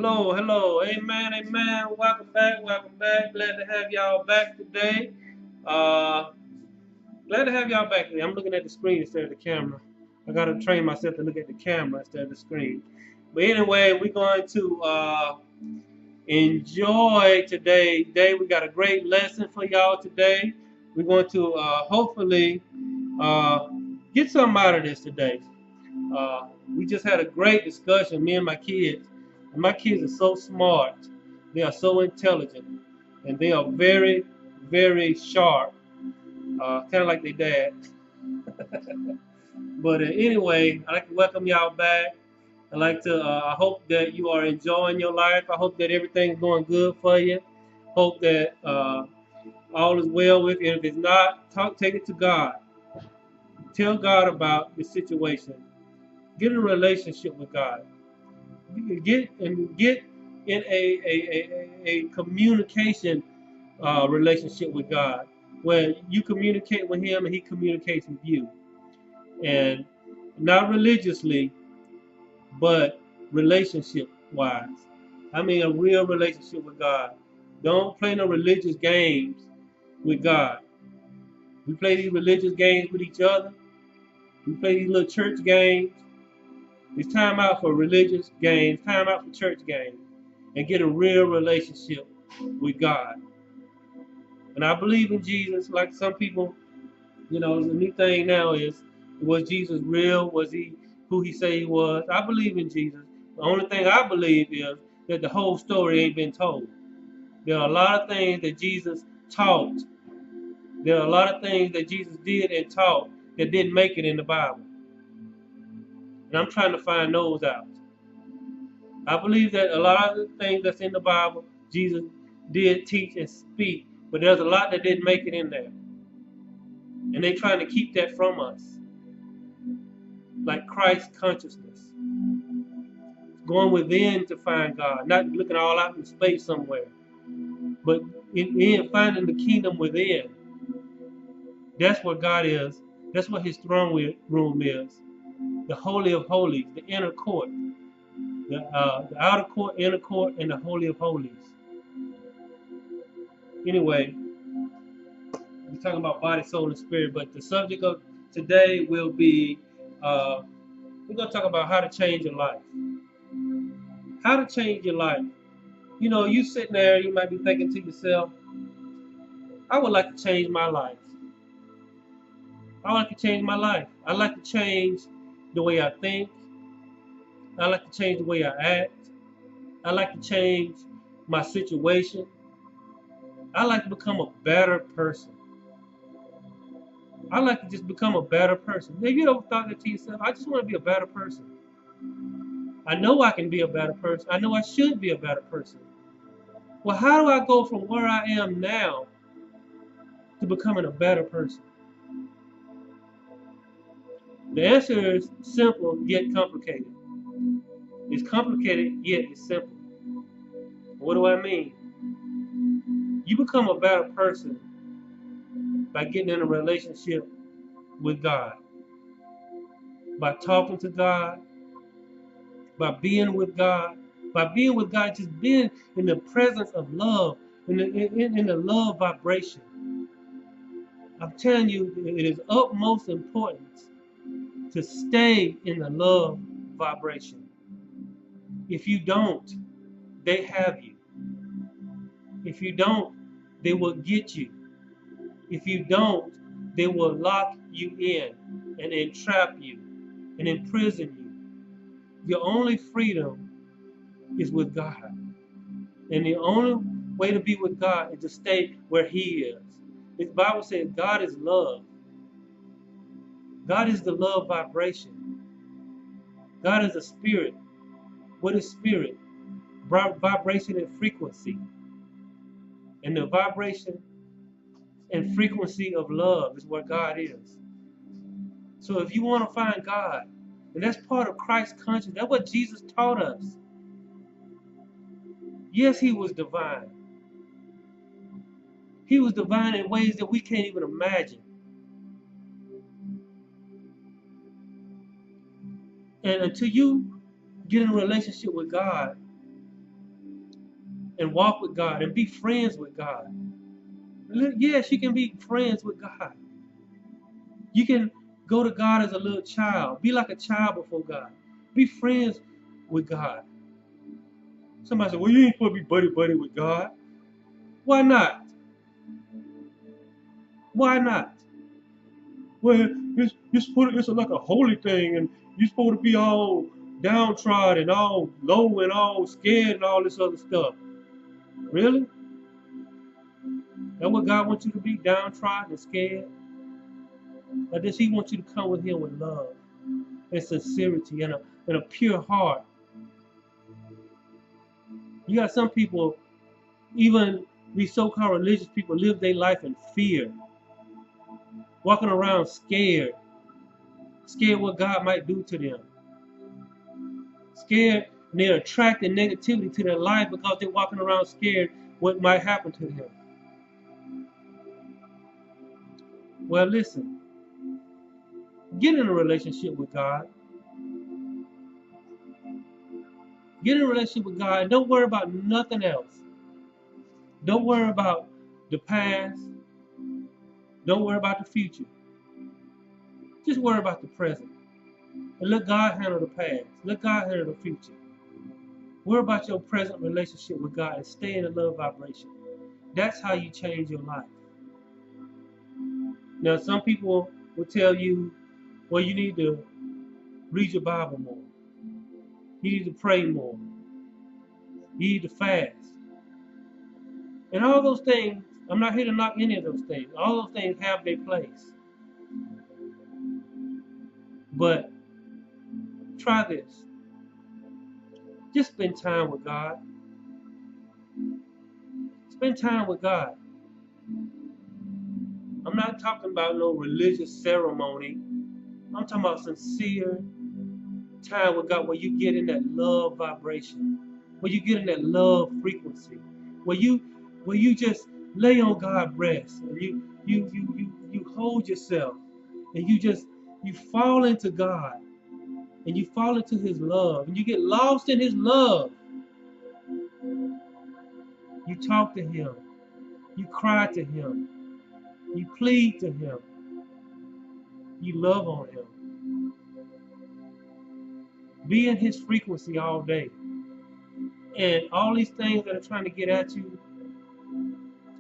Hello, hello, amen, amen. Welcome back, welcome back. Glad to have y'all back today. Uh, Glad to have y'all back today. I'm looking at the screen instead of the camera. I gotta train myself to look at the camera instead of the screen. But anyway, we're going to enjoy today. Day we got a great lesson for y'all today. We're going to hopefully uh, get something out of this today. We just had a great discussion, me and my kids. And my kids are so smart. They are so intelligent. And they are very, very sharp. Kind of like their dad. But anyway, I'd like to welcome y'all back. I hope that you are enjoying your life. I hope that everything's going good for you. Hope that all is well with you. And if it's not, take it to God. Tell God about the situation. Get in a relationship with God. Get in a communication relationship with God, where you communicate with Him and He communicates with you, and not religiously, but relationship wise. I mean, a real relationship with God. Don't play no religious games with God. We play these religious games with each other. We play these little church games. It's time out for religious games, time out for church games, and get a real relationship with God. And I believe in Jesus. Like some people, the new thing now is, was Jesus real? Was he who he said he was? I believe in Jesus. The only thing I believe is that the whole story ain't been told. There are a lot of things that Jesus taught. There are a lot of things that Jesus did and taught that didn't make it in the Bible. And I'm trying to find those out. I believe that a lot of the things that's in the Bible, Jesus did teach and speak, but there's a lot that didn't make it in there. And they're trying to keep that from us, like Christ consciousness. Going within to find God, not looking all out in space somewhere, but in finding the kingdom within. That's where God is. That's what His throne room is. The Holy of Holies, the inner court, the outer court, inner court, and the Holy of Holies. Anyway, we're talking about body, soul, and spirit, but the subject of today will be uh, we're going to talk about how to change your life. How to change your life. You sitting there, you might be thinking to yourself, I would like to change my life. I would like to change my life. I like to change the way I think. I like to change the way I act. I like to change my situation. I like to become a better person. I like to just become a better person. Have you ever thought that to yourself? I just want to be a better person. I know I can be a better person. I know I should be a better person. Well, how do I go from where I am now to becoming a better person? The answer is simple yet complicated. It's complicated yet it's simple. What do I mean? You become a better person by getting in a relationship with God, by talking to God, by being with God, just being in the presence of love, in the love vibration. I'm telling you, it is utmost importance to stay in the love vibration. If you don't, they have you. If you don't, they will get you. If you don't, they will lock you in and entrap you and imprison you. Your only freedom is with God. And the only way to be with God is to stay where He is. The Bible says God is love. God is the love vibration. God is a spirit. What is spirit? Vibration and frequency. And the vibration and frequency of love is where God is. So if you want to find God, and that's part of Christ's consciousness, that's what Jesus taught us. Yes, He was divine. He was divine in ways that we can't even imagine. And until you get in a relationship with God, and walk with God and be friends with God. Yes, you can be friends with God. You can go to God as a little child. Be like a child before God. Be friends with God. Somebody said, well, you ain't supposed to be buddy-buddy with God. Why not? Why not? Well, it's like a holy thing, and you're supposed to be all downtrodden, all low and all scared and all this other stuff. Really? That what God wants you to be, downtrodden and scared? Or does He want you to come with Him with love and sincerity and a pure heart? You got some people, even these so-called religious people, live their life in fear, walking around scared what God might do to them, scared, and they're attracting negativity to their life because they're walking around scared what might happen to them. Well, listen, get in a relationship with God. Get in a relationship with God and don't worry about nothing else. Don't worry about the past. Don't worry about the future. Just worry about the present. And let God handle the past. Let God handle the future. Worry about your present relationship with God and stay in the love vibration. That's how you change your life. Now, some people will tell you, well, you need to read your Bible more. You need to pray more. You need to fast. And all those things, I'm not here to knock any of those things. All those things have their place. But try this. Just spend time with God. Spend time with God. I'm not talking about no religious ceremony. I'm talking about sincere time with God where you get in that love vibration, where you get in that love frequency, where you just lay on God's breast and you hold yourself and you fall into God and you fall into His love and you get lost in His love. You talk to Him, you cry to Him, you plead to Him, you love on Him. Be in His frequency all day. And all these things that are trying to get at you,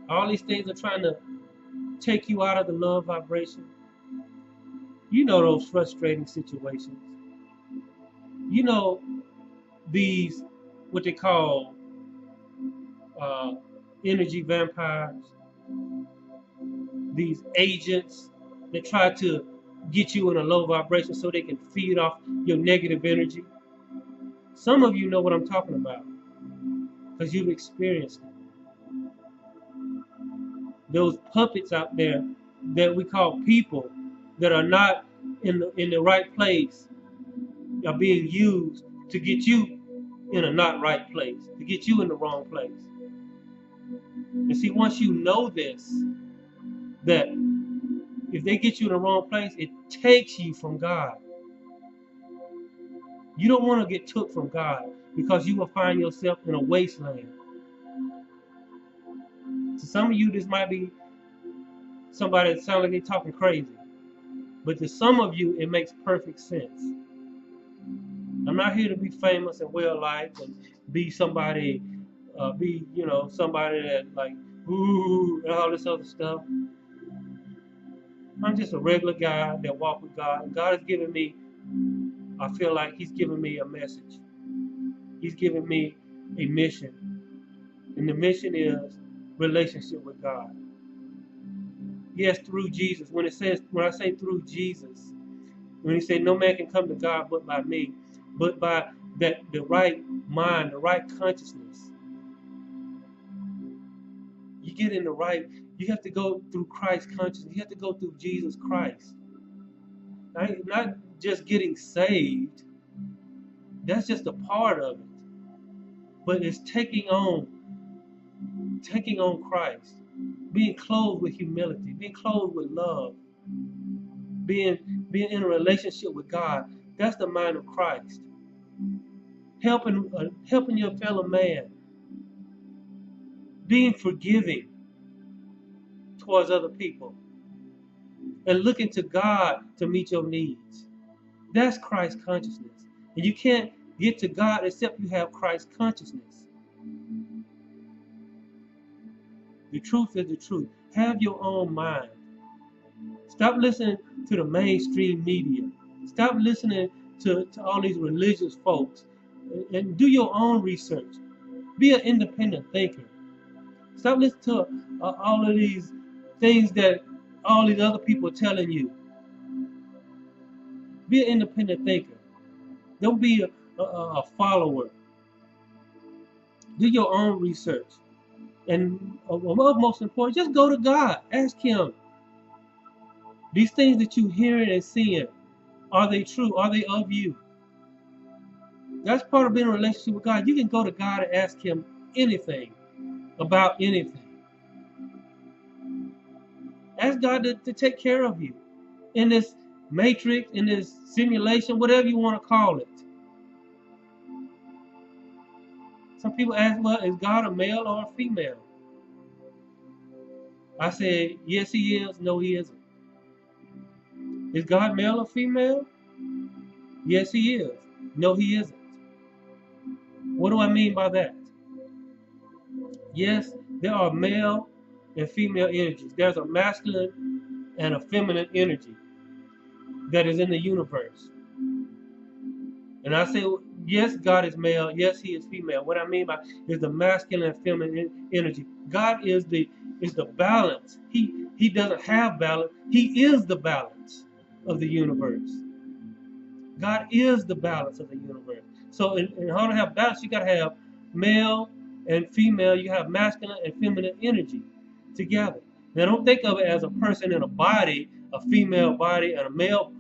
all these things are trying to take you out of the love vibration. You know those frustrating situations. You know these, what they call uh, energy vampires, these agents that try to get you in a low vibration so they can feed off your negative energy. Some of you know what I'm talking about because you've experienced it. Those puppets out there that we call people that are not in the right place are being used to get you in a not right place, to get you in the wrong place. And see, once you know this, that if they get you in the wrong place, it takes you from God. You don't want to get took from God because you will find yourself in a wasteland. To some of you, this might be somebody that sounds like they're talking crazy. But to some of you, it makes perfect sense. I'm not here to be famous and well-liked and be somebody, somebody that like, ooh, and all this other stuff. I'm just a regular guy that walks with God. God has given me, I feel like He's given me a message. He's given me a mission. And the mission is relationship with God. Yes, through Jesus. When I say through Jesus, when He said no man can come to God but by me, but by the right mind, the right consciousness. You get in the right, you have to go through Christ consciousness. You have to go through Jesus Christ. Not just getting saved. That's just a part of it. But it's taking on Christ, being clothed with humility, being clothed with love, being in a relationship with God. That's the mind of Christ. Helping your fellow man. being forgiving towards other people, and looking to God to meet your needs. That's Christ consciousness. And you can't get to God except you have Christ consciousness. The truth is the truth. Have your own mind. Stop listening to the mainstream media. Stop listening to all these religious folks, and do your own research. Be an independent thinker. Stop listening to all of these things that all these other people are telling you. Be an independent thinker. Don't be a follower. Do your own research. And most important, just go to God. Ask Him. These things that you're hearing and seeing, are they true? Are they of you? That's part of being in a relationship with God. You can go to God and ask Him anything about anything. Ask God to take care of you in this matrix, in this simulation, whatever you want to call it. Some people ask, well, is God a male or a female? I say, yes, He is. No, He isn't. Is God male or female? Yes, He is. No, He isn't. What do I mean by that? Yes, there are male and female energies. There's a masculine and a feminine energy that is in the universe. And I say, yes, God is male. Yes, He is female. What I mean by is the masculine and feminine energy. God is the balance. He doesn't have balance. He is the balance of the universe. God is the balance of the universe. So in order to have balance, you got to have male and female. You have masculine and feminine energy together. Now don't think of it as a person in a body, a female body and a male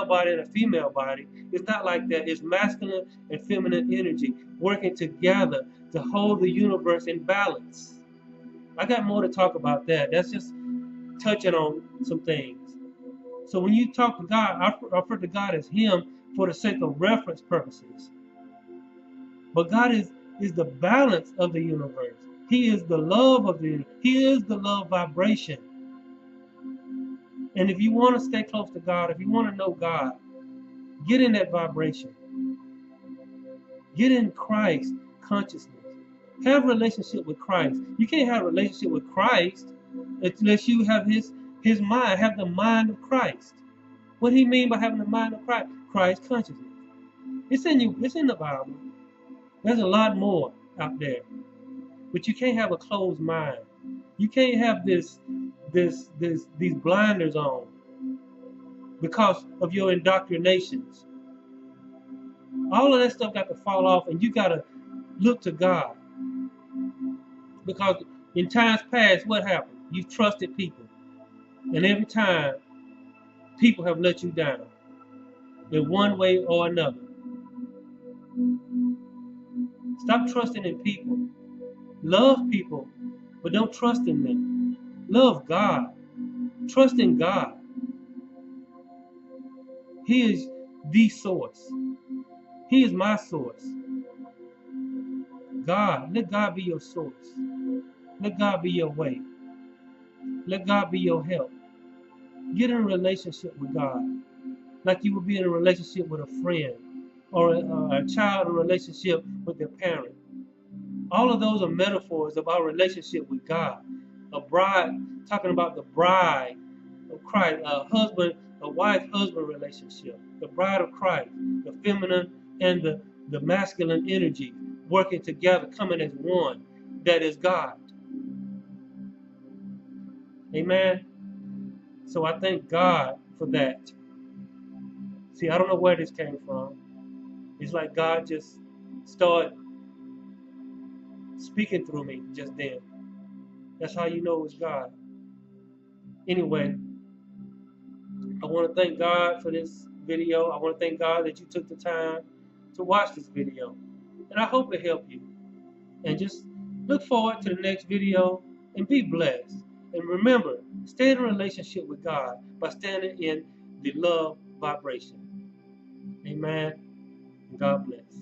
body and a female body. It's not like that. It's masculine and feminine energy working together to hold the universe in balance. I got more to talk about that. That's just touching on some things. So when you talk to God, I refer to God as Him for the sake of reference purposes. But God is the balance of the universe. He is the love of the universe. He is the love vibration. And if you want to stay close to God, if you want to know God, get in that vibration. Get in Christ consciousness. Have a relationship with Christ. You can't have a relationship with Christ unless you have His mind, have the mind of Christ. What do He mean by having the mind of Christ? Christ consciousness. It's in you. It's in the Bible. There's a lot more out there, but you can't have a closed mind. You can't have these blinders on because of your indoctrinations. All of that stuff got to fall off, and you got to look to God. Because in times past, what happened? You trusted people, and every time, people have let you down in one way or another. Stop trusting in people. Love people, but don't trust in them. Love God. Trust in God. He is the source. He is my source. God, let God be your source. Let God be your way. Let God be your help. Get in a relationship with God like you would be in a relationship with a friend or a child in a relationship with their parent. All of those are metaphors of our relationship with God. A bride, talking about the bride of Christ, a wife-husband relationship. The bride of Christ, the feminine and the masculine energy working together, coming as one. That is God. Amen. So I thank God for that. See, I don't know where this came from. It's like God just started speaking through me just then. That's how you know it's God. Anyway, I want to thank God for this video. I want to thank God that you took the time to watch this video. And I hope it helped you. And just look forward to the next video and be blessed. And remember, stay in a relationship with God by standing in the love vibration. Amen. God bless.